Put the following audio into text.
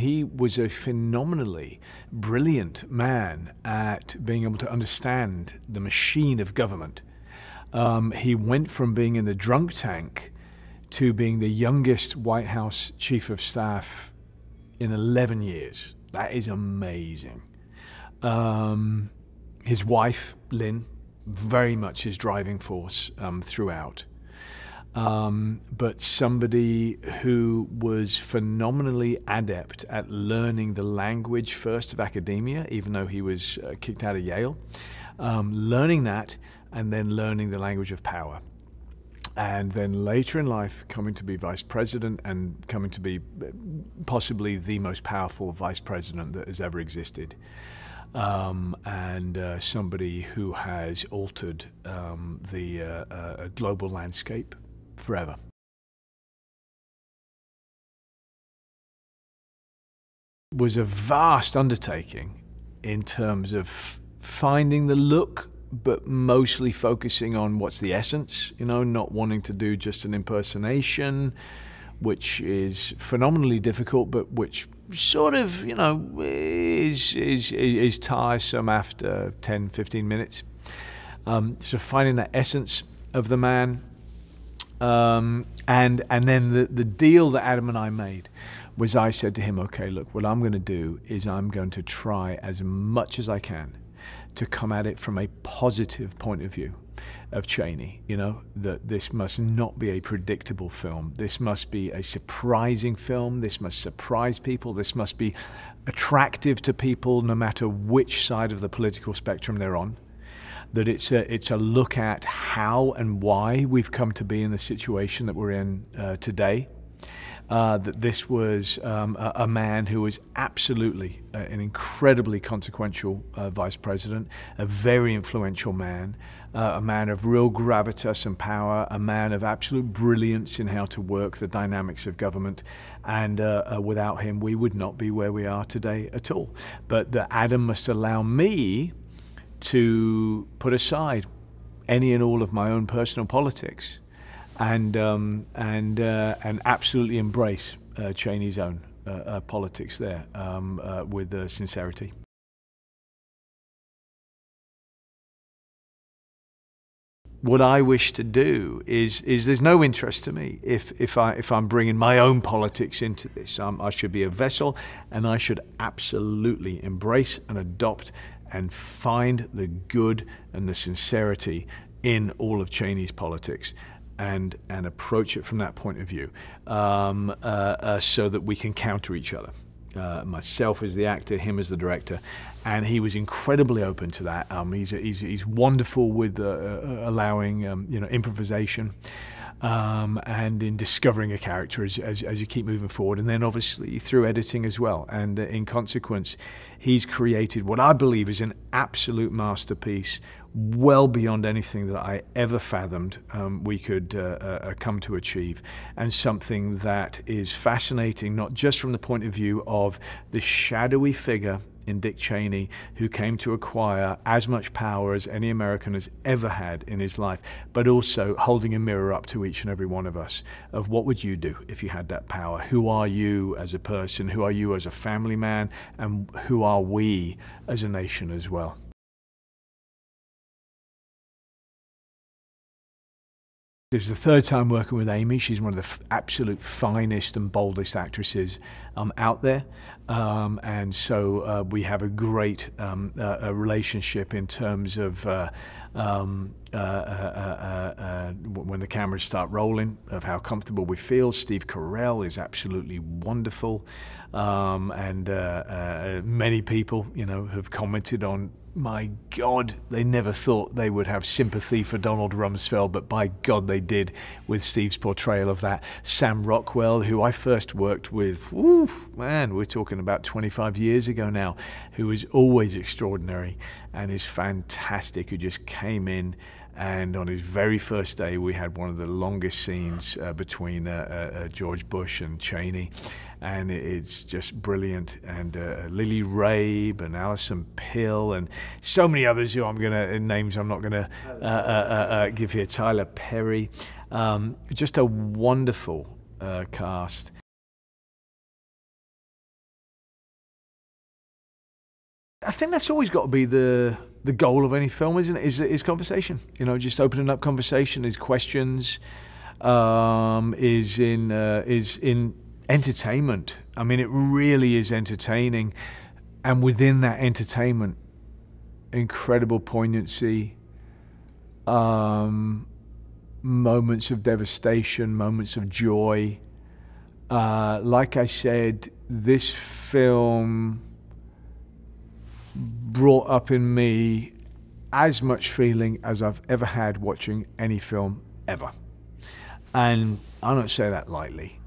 he was a phenomenally brilliant man at being able to understand the machine of government. He went from being in the drunk tank to being the youngest White House chief of staff in 11 years. That is amazing. His wife, Lynn, very much his driving force throughout. But somebody who was phenomenally adept at learning the language first of academia, even though he was kicked out of Yale, learning that and then learning the language of power. And then later in life, coming to be vice president and coming to be possibly the most powerful vice president that has ever existed. And somebody who has altered the global landscape forever. It was a vast undertaking in terms of finding the look, but mostly focusing on what's the essence, you know, not wanting to do just an impersonation, which is phenomenally difficult, but which sort of, you know, is tiresome after 10, 15 minutes. So finding that essence of the man. And then the deal that Adam and I made was I said to him, okay, look, what I'm going to do is I'm going to try as much as I can to come at it from a positive point of view of Cheney, you know, that this must not be a predictable film. This must be a surprising film. This must surprise people. This must be attractive to people no matter which side of the political spectrum they're on. That it's a look at how and why we've come to be in the situation that we're in today. That this was a man who was absolutely an incredibly consequential vice president, a very influential man, a man of real gravitas and power, a man of absolute brilliance in how to work the dynamics of government, and without him we would not be where we are today at all. But that Adam must allow me to put aside any and all of my own personal politics and absolutely embrace Cheney's own politics there with sincerity. What I wish to do is there's no interest to me if I'm bringing my own politics into this. I should be a vessel, and I should absolutely embrace and adopt and find the good and the sincerity in all of Cheney's politics, and approach it from that point of view, so that we can counter each other. Myself as the actor, him as the director, and he was incredibly open to that. He's wonderful with allowing you know, improvisation. And in discovering a character as you keep moving forward, and then obviously through editing as well. And in consequence, he's created what I believe is an absolute masterpiece, well beyond anything that I ever fathomed we could come to achieve, and something that is fascinating, not just from the point of view of the shadowy figure in Dick Cheney, who came to acquire as much power as any American has ever had in his life, but also holding a mirror up to each and every one of us of what would you do if you had that power? Who are you as a person? Who are you as a family man? And who are we as a nation as well? This is the third time working with Amy. She's one of the absolute finest and boldest actresses out there. And so we have a great a relationship in terms of when the cameras start rolling, of how comfortable we feel. Steve Carell is absolutely wonderful. And many people, you know, have commented on, my God, they never thought they would have sympathy for Donald Rumsfeld, but by God they did with Steve's portrayal of that. Sam Rockwell, who I first worked with, woo, man, we're talking about 25 years ago now, who was always extraordinary and is fantastic, who just came in, and on his very first day we had one of the longest scenes between George Bush and Cheney, and it's just brilliant. And Lily Rabe and Alison Pill and so many others who names I'm not gonna give here, Tyler Perry, just a wonderful cast. I think that's always got to be the goal of any film, isn't it? Is conversation. You know, just opening up conversation, is questions, is in entertainment. I mean, it really is entertaining, and within that entertainment, incredible poignancy, moments of devastation, moments of joy. Like I said, this film brought up in me as much feeling as I've ever had watching any film ever. And I don't say that lightly.